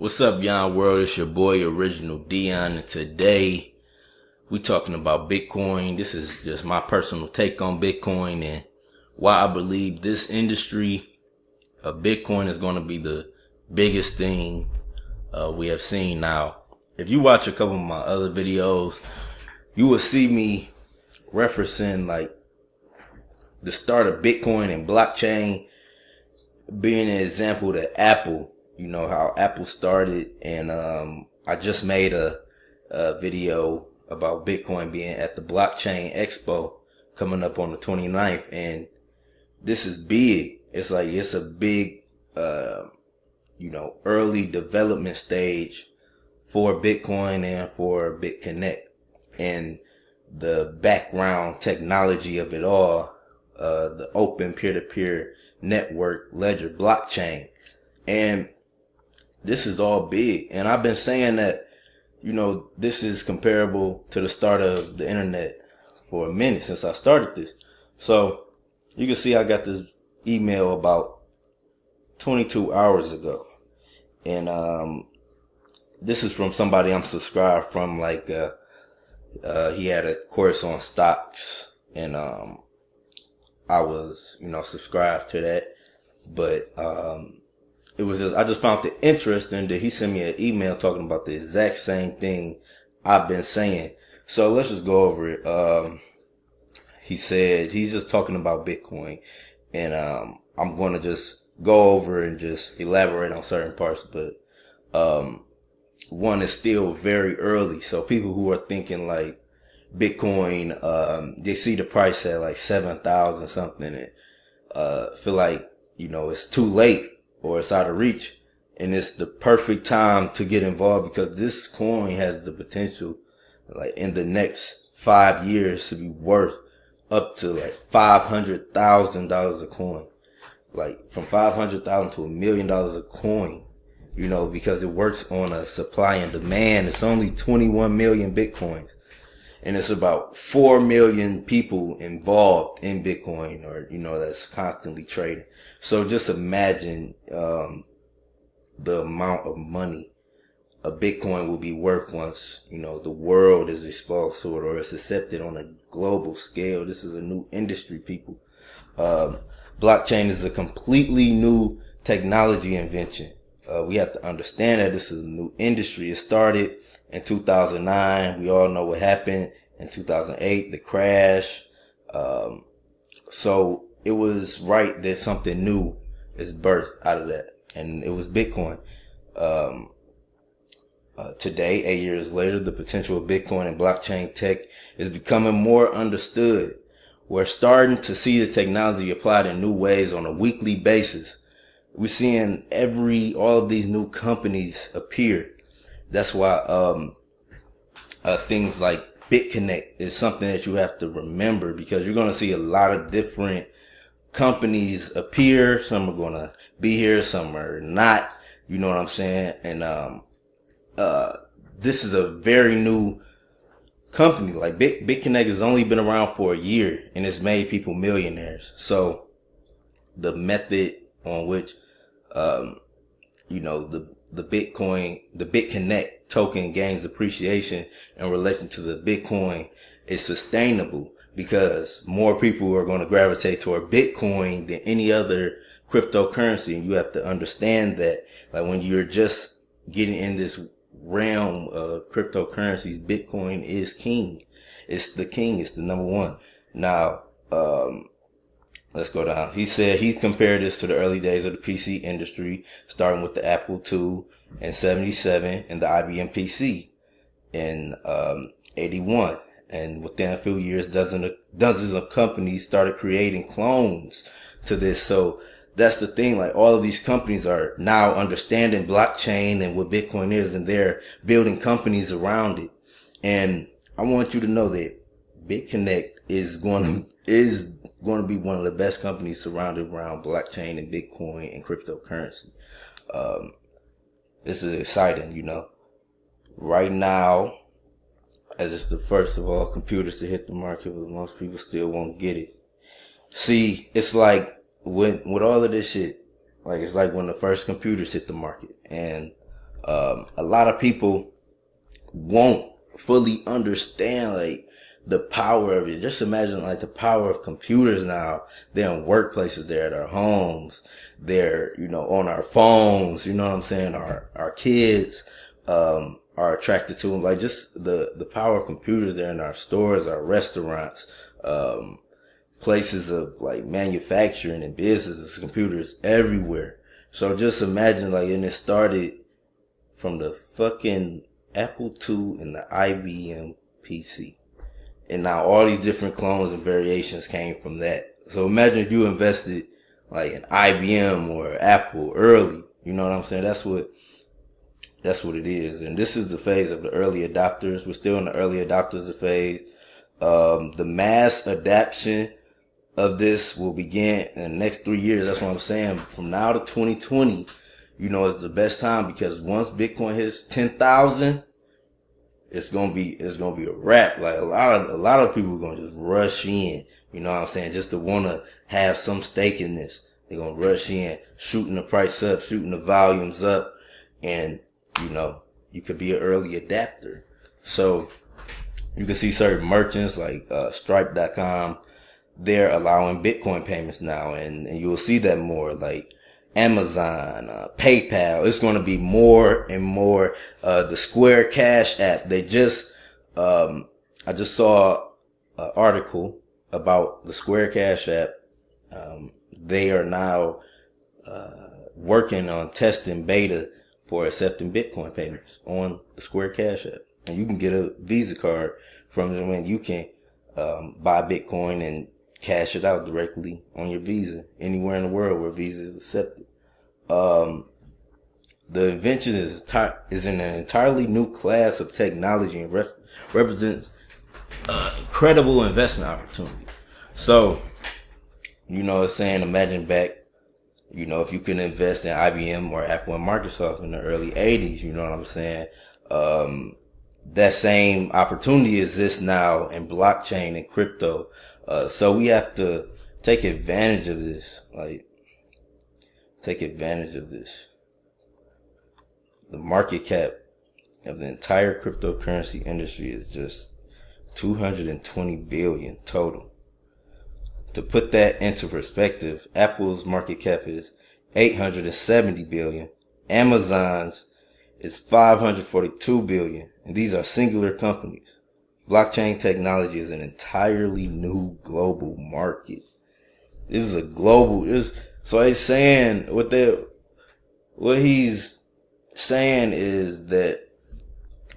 What's up, Yon World? It's your boy, Original Dion, and today we talking about Bitcoin. This is just my personal take on Bitcoin and why I believe this industry of Bitcoin is going to be the biggest thing we have seen. Now, if you watch a couple of my other videos, you will see me referencing like the start of Bitcoin and blockchain being an example to Apple. You know how Apple started, and I just made a video about Bitcoin being at the Blockchain Expo coming up on the 29th, and this is big. It's a big early development stage for Bitcoin and for BitConnect, and the background technology of it all, the open peer-to-peer network ledger blockchain. And this is all big. And I've been saying that, this is comparable to the start of the internet for a minute since I started this. So you can see I got this email about 22 hours ago. And this is from somebody I'm subscribed from, he had a course on stocks, and I was, subscribed to that. But I just found it interesting that he sent me an email talking about the exact same thing I've been saying. So let's just go over it. He said he's just talking about Bitcoin, and I'm going to just go over and just elaborate on certain parts. But one is still very early, so people who are thinking like Bitcoin, they see the price at like 7,000 something, and feel like it's too late or it's out of reach, and it's the perfect time to get involved because this coin has the potential, like in the next 5 years, to be worth up to like $500,000 a coin, like from $500,000 to $1 million a coin, because it works on a supply and demand. It's only 21 million Bitcoins, and it's about 4 million people involved in Bitcoin, or, that's constantly trading. So just imagine, the amount of money a Bitcoin will be worth once, the world is exposed to it, or it's accepted on a global scale. This is a new industry, people. Blockchain is a completely new technology invention. We have to understand that this is a new industry. It started in 2009. We all know what happened in 2008, the crash. So it was right that something new is birthed out of that, and it was Bitcoin. Today, 8 years later, the potential of Bitcoin and blockchain tech is becoming more understood. We're starting to see the technology applied in new ways on a weekly basis. We're seeing all of these new companies appear. That's why things like BitConnect is something that you have to remember, because you're going to see a lot of different companies appear. Some are going to be here, some are not. You know what I'm saying? And this is a very new company. Like BitConnect has only been around for a year, and it's made people millionaires. So the method on which the BitConnect token gains appreciation in relation to the Bitcoin is sustainable, because more people are going to gravitate toward Bitcoin than any other cryptocurrency. And you have to understand that, like, when you're just getting in this realm of cryptocurrencies, Bitcoin is king. It's the king. It's the number one. Now, let's go down. He said he compared this to the early days of the PC industry, starting with the Apple II in 77 and the IBM PC in 81. And within a few years, dozens of companies started creating clones to this. So that's the thing. Like, all of these companies are now understanding blockchain and what Bitcoin is, and they're building companies around it. And I want you to know that BitConnect is going to be one of the best companies surrounded around blockchain and Bitcoin and cryptocurrency. This is exciting, Right now, as it's the first of all computers to hit the market, but most people still won't get it. See, it's like with all of this shit, like, it's like when the first computers hit the market, and A lot of people won't fully understand like the power of it. Just imagine like the power of computers now. They're in workplaces, they're at our homes, they're, on our phones, you know what I'm saying? Our kids, are attracted to them. Like just the power of computers, they're in our stores, our restaurants, places of like manufacturing and businesses, computers everywhere. So just imagine like, and it started from the fucking Apple II and the IBM PC. And now all these different clones and variations came from that. So imagine if you invested like in IBM or Apple early. You know what I'm saying? That's what it is. And this is the phase of the early adopters. We're still in the early adopters phase. The mass adoption of this will begin in the next 3 years. That's what I'm saying. From now to 2020, is the best time, because once Bitcoin hits 10,000, it's gonna be a wrap. Like a lot of people are gonna just rush in. You know what I'm saying? Just to wanna have some stake in this. They're gonna rush in, shooting the price up, shooting the volumes up, and you could be an early adapter. So you can see certain merchants like Stripe.com, they're allowing Bitcoin payments now, and you'll see that more like Amazon, PayPal. It's going to be more and more. The Square Cash app, I just saw an article about the Square Cash app. They are now working on testing beta for accepting Bitcoin payments on the Square Cash app. And you can get a Visa card from them, and you can buy Bitcoin and cash it out directly on your Visa anywhere in the world where Visa is accepted. The invention is in an entirely new class of technology and represents incredible investment opportunity. So, it's saying, imagine back, if you can invest in IBM or Apple and Microsoft in the early 80s, you know what I'm saying? That same opportunity exists now in blockchain and crypto. So we have to take advantage of this. The market cap of the entire cryptocurrency industry is just 220 billion total. To put that into perspective, Apple's market cap is 870 billion. Amazon's is 542 billion. And these are singular companies. Blockchain technology is an entirely new global market. This is a global, so he's saying, what he's saying is that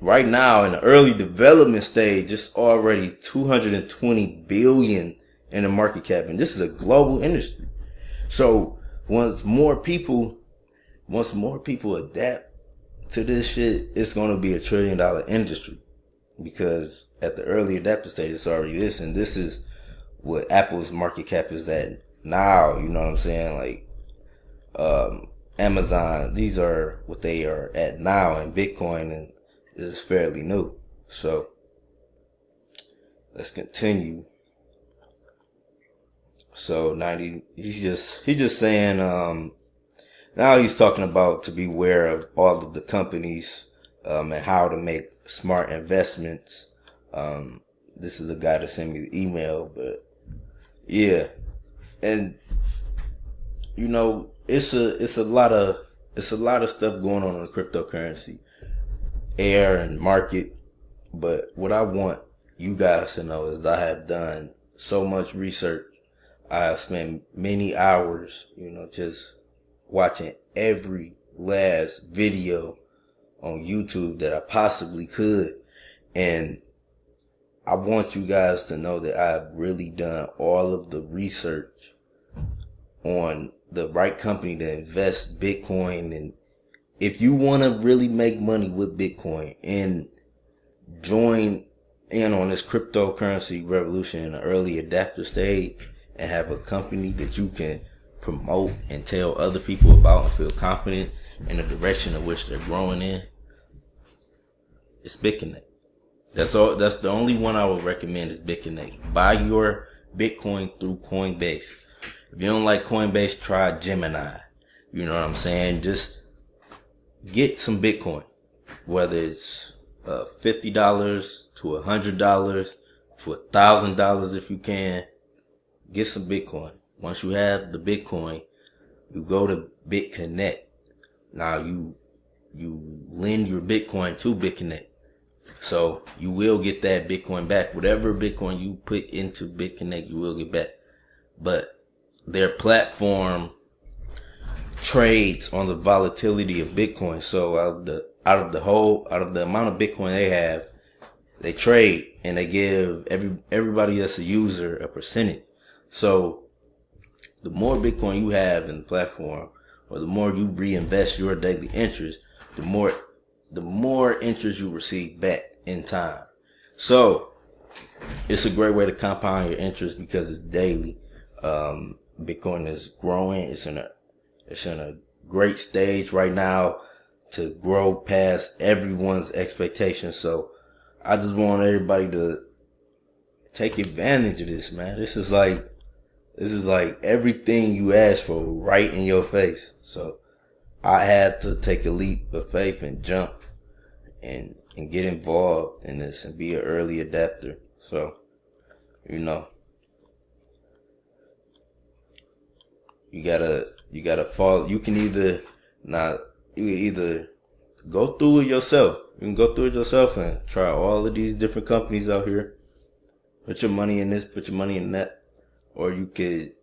right now in the early development stage, it's already 220 billion in the market cap. And this is a global industry. So once more people adapt to this shit, it's going to be $1 trillion industry, because at the early adapter stage, it's already this, and this is what Apple's market cap is at now. You know what I'm saying? Like, Amazon, these are what they are at now, and Bitcoin is fairly new. So let's continue. So now he's just saying, now he's talking about to beware of all of the companies, and how to make smart investments. This is a guy that sent me the email, but yeah. And it's a lot of stuff going on in the cryptocurrency air and market. But what I want you guys to know is I have done so much research. I have spent many hours, just watching every last video on YouTube that I possibly could. And I want you guys to know that I've really done all of the research on the right company to invest Bitcoin. And if you want to really make money with Bitcoin and join in on this cryptocurrency revolution in the early adapter stage and have a company that you can promote and tell other people about and feel confident in the direction of which they're growing in, it's BitConnect. That's all. That's the only one I would recommend is BitConnect. Buy your Bitcoin through Coinbase. If you don't like Coinbase, try Gemini. You know what I'm saying? Just get some Bitcoin, whether it's $50 to $100 to $1,000 if you can. Get some Bitcoin. Once you have the Bitcoin, you go to BitConnect. Now you lend your Bitcoin to BitConnect. So you will get that Bitcoin back. Whatever Bitcoin you put into BitConnect, you will get back. But their platform trades on the volatility of Bitcoin. So out of the amount of Bitcoin they have, they trade and they give everybody that's a user a percentage. So the more Bitcoin you have in the platform, or the more you reinvest your daily interest, the more interest you receive back in time. So it's a great way to compound your interest because it's daily. Bitcoin is growing. It's in a great stage right now to grow past everyone's expectations. So I just want everybody to take advantage of this, man. This is like everything you asked for right in your face. So I had to take a leap of faith and jump and get involved in this and be an early adapter. So, you gotta follow. You can either go through it yourself. You can go through it yourself and try all of these different companies out here. Put your money in this, put your money in that. Or you could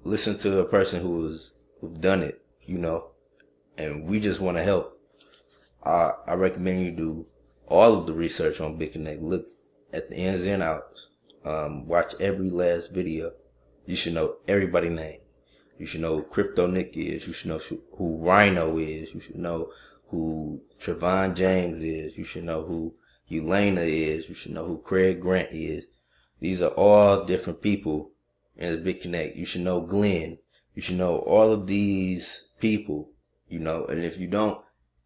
listen to a person who's done it, and we just want to help. I recommend you do all of the research on BitConnect. Look at the ins and outs. Watch every last video. You should know everybody's name. You should know who Crypto Nick is. You should know who Rhino is. You should know who Trevon James is. You should know who Elena is. You should know who Craig Grant is. These are all different people in the BitConnect. You should know Glenn. You should know all of these people, and if you don't,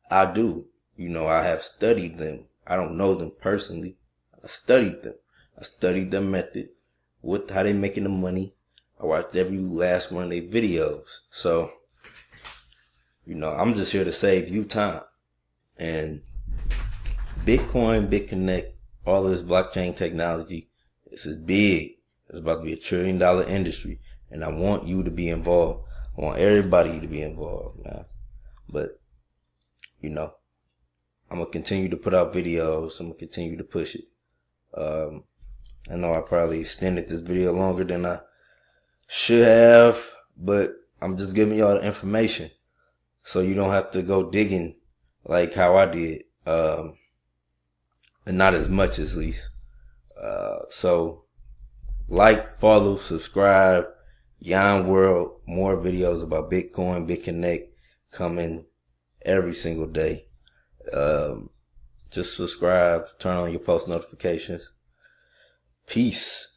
I do. I have studied them. I don't know them personally. I studied them. I studied their method, how they making the money. I watched every last one of their videos. So, I'm just here to save you time. And Bitcoin, BitConnect, all of this blockchain technology, this is big. It's about to be $1 trillion industry. And I want you to be involved. I want everybody to be involved, man. But, I'm going to continue to put out videos. I'm going to continue to push it. I know I probably extended this video longer than I should have, but I'm just giving y'all the information so you don't have to go digging like how I did, and not as much at least. So like, follow, subscribe, Yon World, more videos about Bitcoin, BitConnect coming every single day. Just subscribe, turn on your post notifications. Peace.